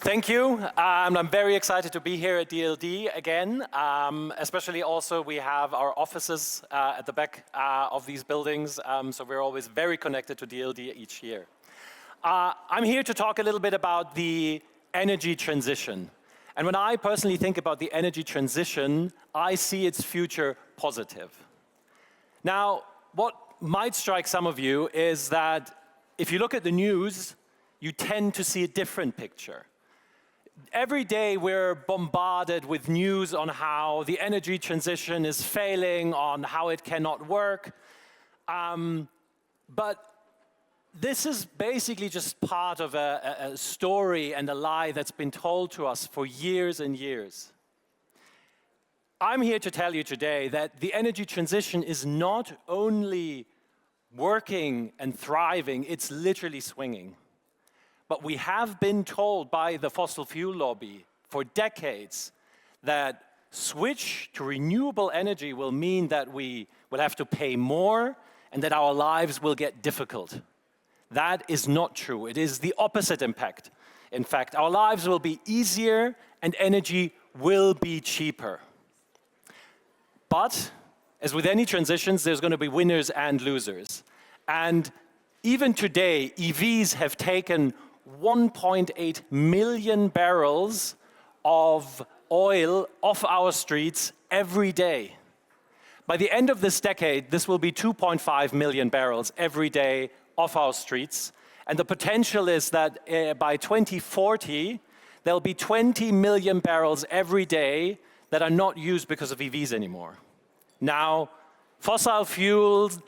Thank you. I'm very excited to be here at DLD again. Especially also we have our offices at the back of these buildings, so we're always very connected to DLD each year. I'm here to talk a little bit about the energy transition. And when I personally think about the energy transition, I see its future positive. Now, what might strike some of you is that if you look at the news, you tend to see a different picture. Every day we're bombarded with news on how the energy transition is failing, on how it cannot work. But this is basically just part of a story and a lie that's been told to us for years and years. I'm here to tell you today that the energy transition is not only working and thriving, it's literally swinging. But we have been told by the fossil fuel lobby for decades that switch to renewable energy will mean that we will have to pay more and that our lives will get difficult. That is not true. It is the opposite impact. In fact, our lives will be easier and energy will be cheaper. But as with any transitions, there's going to be winners and losers. And even today, EVs have taken 1.8 million barrels of oil off our streets every day. By the end of this decade, this will be 2.5 million barrels every day off our streets. And the potential is that by 2040, there'll be 20 million barrels every day that are not used because of EVs anymore. Now, fossil fuels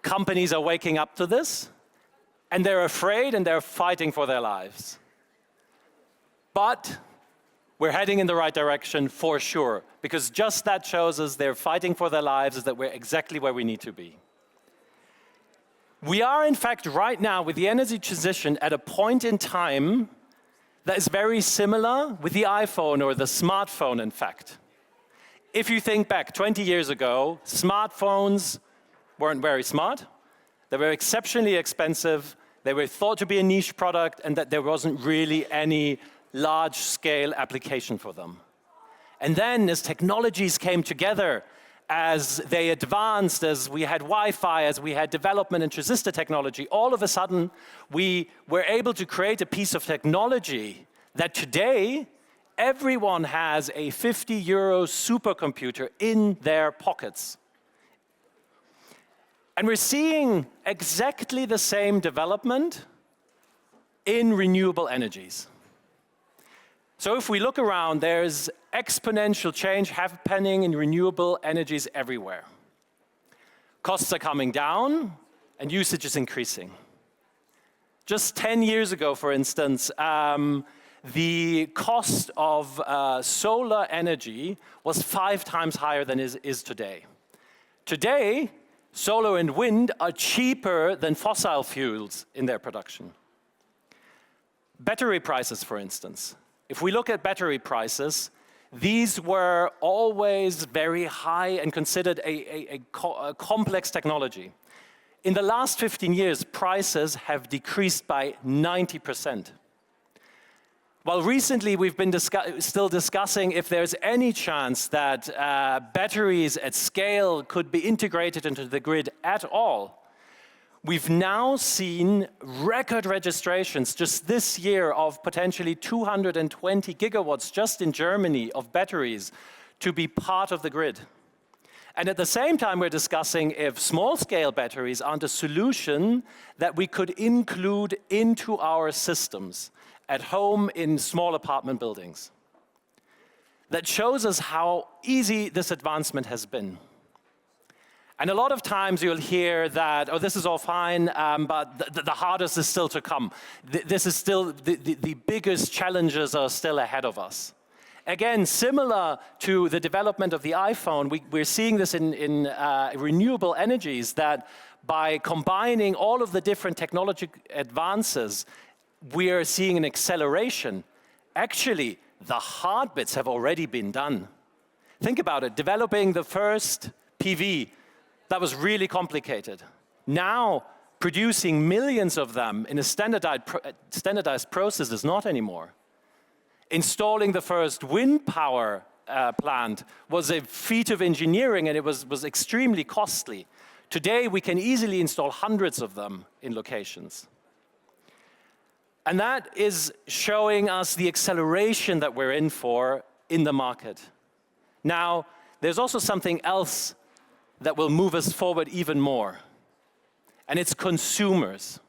companies are waking up to this. And they're afraid and they're fighting for their lives. But we're heading in the right direction for sure, because just that shows us they're fighting for their lives, is that we're exactly where we need to be. We are, in fact, right now with the energy transition at a point in time that is very similar with the iPhone or the smartphone, in fact. If you think back 20 years ago, smartphones weren't very smart. They were exceptionally expensive. They were thought to be a niche product and that there wasn't really any large-scale application for them. And then as technologies came together, as they advanced, as we had Wi-Fi, as we had development in transistor technology, all of a sudden we were able to create a piece of technology that today everyone has a 50-euro supercomputer in their pockets. And we're seeing exactly the same development in renewable energies. So if we look around, there's exponential change happening in renewable energies everywhere. Costs are coming down and usage is increasing. Just 10 years ago, for instance, the cost of solar energy was 5 times higher than it is today. Today, solar and wind are cheaper than fossil fuels in their production. Battery prices, for instance. If we look at battery prices, these were always very high and considered a complex technology. In the last 15 years, prices have decreased by 90%. Well, recently we've been still discussing if there's any chance that batteries at scale could be integrated into the grid at all. We've now seen record registrations just this year of potentially 220 gigawatts just in Germany of batteries to be part of the grid. And at the same time, we're discussing if small-scale batteries aren't a solution that we could include into our systems at home in small apartment buildings. That shows us how easy this advancement has been. And a lot of times you'll hear that, oh, this is all fine, but the hardest is still to come. This is still, the biggest challenges are still ahead of us. Again, similar to the development of the iPhone, we're seeing this in renewable energies, that by combining all of the different technology advances, we are seeing an acceleration. Actually, the hard bits have already been done. Think about it, developing the first PV, that was really complicated. Now, producing millions of them in a standardized process is not anymore. Installing the first wind power plant was a feat of engineering, and it was extremely costly. Today, we can easily install hundreds of them in locations. And that is showing us the acceleration that we're in for in the market. Now, there's also something else that will move us forward even more, and it's consumers.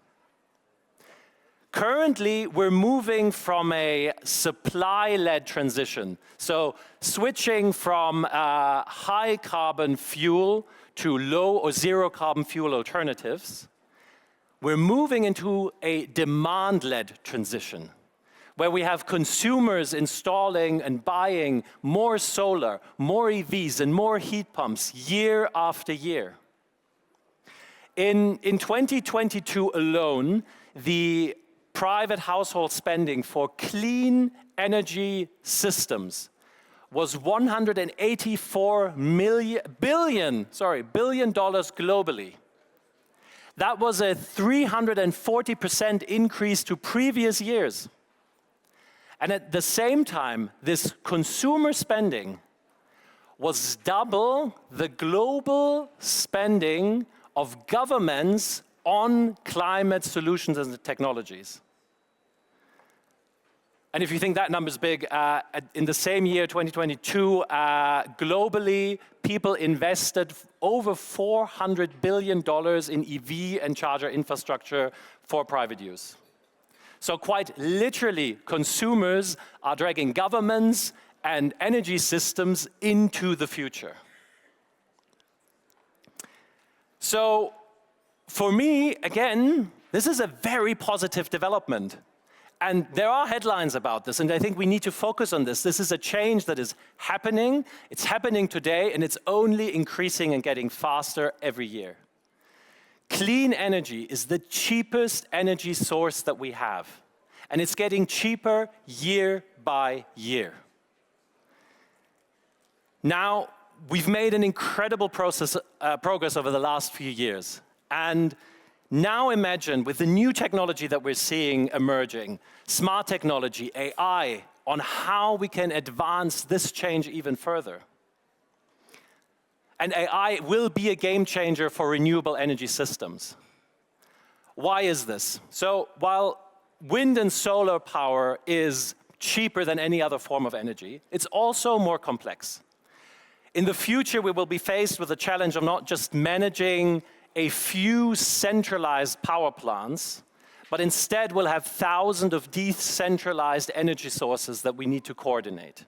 Currently, we're moving from a supply-led transition, so switching from high carbon fuel to low or zero carbon fuel alternatives. We're moving into a demand-led transition, where we have consumers installing and buying more solar, more EVs, and more heat pumps year after year. In 2022 alone, the private household spending for clean energy systems was $184 billion globally. That was a 340% increase to previous years. And at the same time, this consumer spending was double the global spending of governments on climate solutions and technologies. And if you think that number's big, in the same year, 2022, globally, people invested over $400 billion in EV and charger infrastructure for private use. So quite literally, consumers are dragging governments and energy systems into the future. So for me, again, this is a very positive development. And there are headlines about this, and I think we need to focus on this. This is a change that is happening. It's happening today, and it's only increasing and getting faster every year. Clean energy is the cheapest energy source that we have, and it's getting cheaper year by year. Now, we've made an incredible progress over the last few years, and now imagine, with the new technology that we're seeing emerging, smart technology, AI, on how we can advance this change even further. And AI will be a game changer for renewable energy systems. Why is this? So while wind and solar power is cheaper than any other form of energy, it's also more complex. In the future, we will be faced with the challenge of not just managing a few centralized power plants, but instead we'll have thousands of decentralized energy sources that we need to coordinate.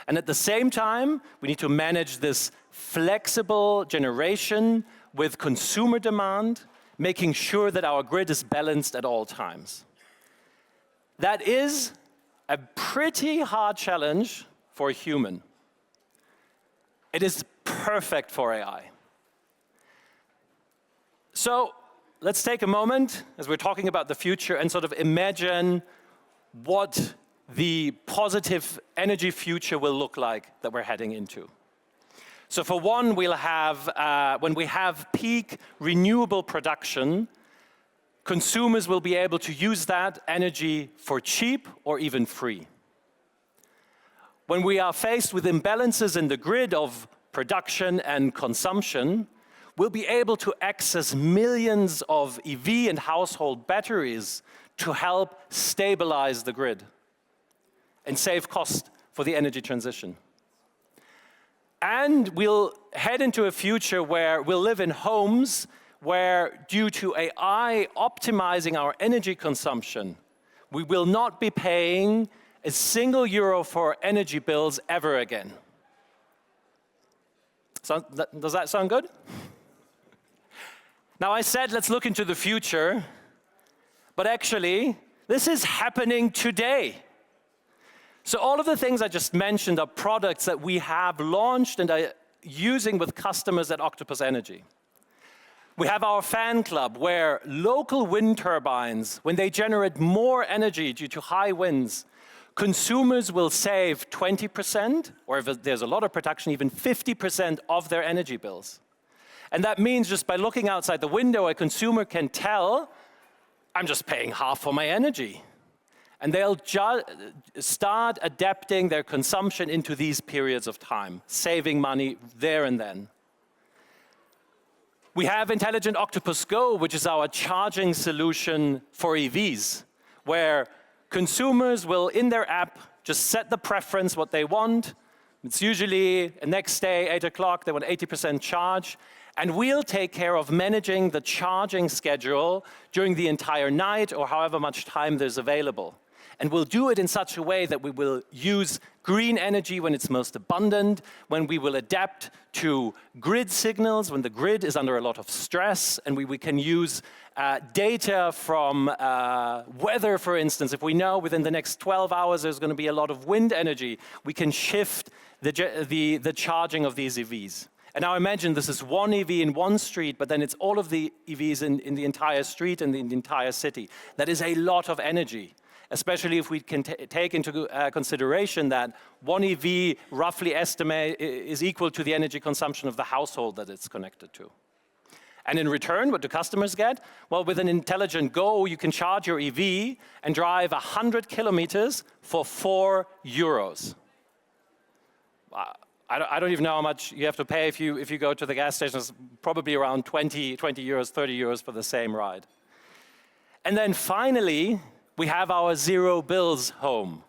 And at the same time, we need to manage this flexible generation with consumer demand, making sure that our grid is balanced at all times. That is a pretty hard challenge for a human. It is perfect for AI. So let's take a moment, as we're talking about the future, and sort of imagine what the positive energy future will look like that we're heading into. So for one, we'll have, when we have peak renewable production, consumers will be able to use that energy for cheap or even free. When we are faced with imbalances in the grid of production and consumption, we'll be able to access millions of EV and household batteries to help stabilize the grid and save cost for the energy transition. And we'll head into a future where we'll live in homes where, due to AI optimizing our energy consumption, we will not be paying a single euro for energy bills ever again. So, does that sound good? Now, I said let's look into the future, but actually, this is happening today. So all of the things I just mentioned are products that we have launched and are using with customers at Octopus Energy. We have our fan club, where local wind turbines, when they generate more energy due to high winds, consumers will save 20%, or if there's a lot of production, even 50% of their energy bills. And that means just by looking outside the window, a consumer can tell, I'm just paying half for my energy. And they'll start adapting their consumption into these periods of time, saving money there and then. We have Intelligent Octopus Go, which is our charging solution for EVs, where consumers will, in their app, just set the preference, what they want. It's usually the next day, 8 o'clock, they want 80% charge. And we'll take care of managing the charging schedule during the entire night or however much time there's available. And we'll do it in such a way that we will use green energy when it's most abundant, when we will adapt to grid signals, when the grid is under a lot of stress, and we can use data from weather, for instance. If we know within the next 12 hours there's going to be a lot of wind energy, we can shift the charging of these EVs. And now imagine this is one EV in one street, but then it's all of the EVs in the entire street and in the entire city. That is a lot of energy, especially if we can take into consideration that one EV roughly is equal to the energy consumption of the household that it's connected to. And in return, what do customers get? Well, with an Intelligent Go, you can charge your EV and drive 100 kilometers for €4. I don't even know how much you have to pay if you go to the gas station. It's probably around 20 euros, 30 euros for the same ride. And then finally, we have our zero bills home.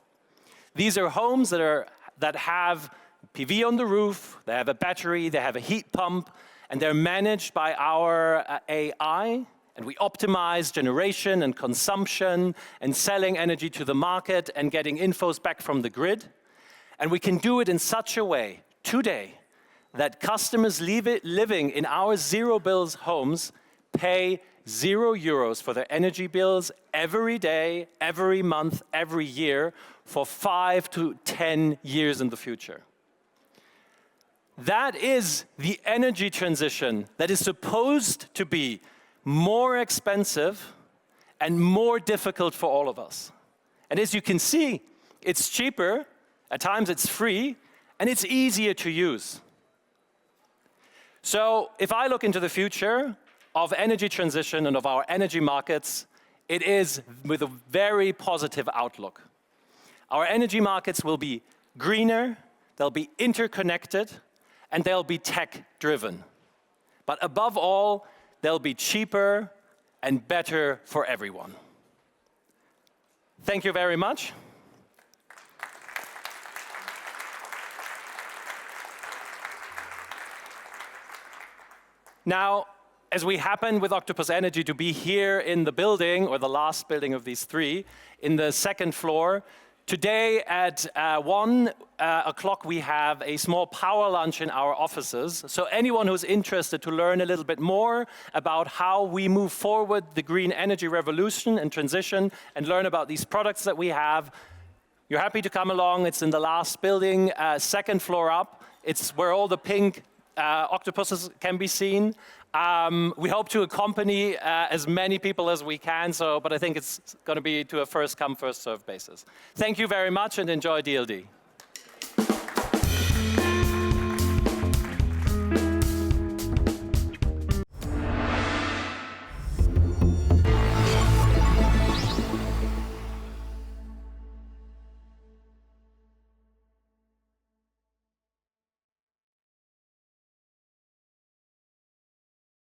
These are homes that have PV on the roof, they have a battery, they have a heat pump, and they're managed by our AI, and we optimize generation and consumption and selling energy to the market and getting infos back from the grid. And we can do it in such a way today that customers living in our zero bills homes pay €0 for their energy bills every day, every month, every year for 5 to 10 years in the future. That is the energy transition that is supposed to be more expensive and more difficult for all of us. And as you can see, it's cheaper, at times it's free, and it's easier to use. So if I look into the future of energy transition and of our energy markets, it is with a very positive outlook. Our energy markets will be greener, they'll be interconnected, and they'll be tech-driven. But above all, they'll be cheaper and better for everyone. Thank you very much. Now, as we happen with Octopus Energy to be here in the building, or the last building of these three, in the second floor, today at 1 o'clock we have a small power lunch in our offices. So anyone who's interested to learn a little bit more about how we move forward the green energy revolution and transition and learn about these products that we have, you're happy to come along. It's in the last building, second floor up. It's where all the pink octopuses can be seen. We hope to accompany as many people as we can, but I think it's going to be to a first come, first served basis. Thank you very much and enjoy DLD.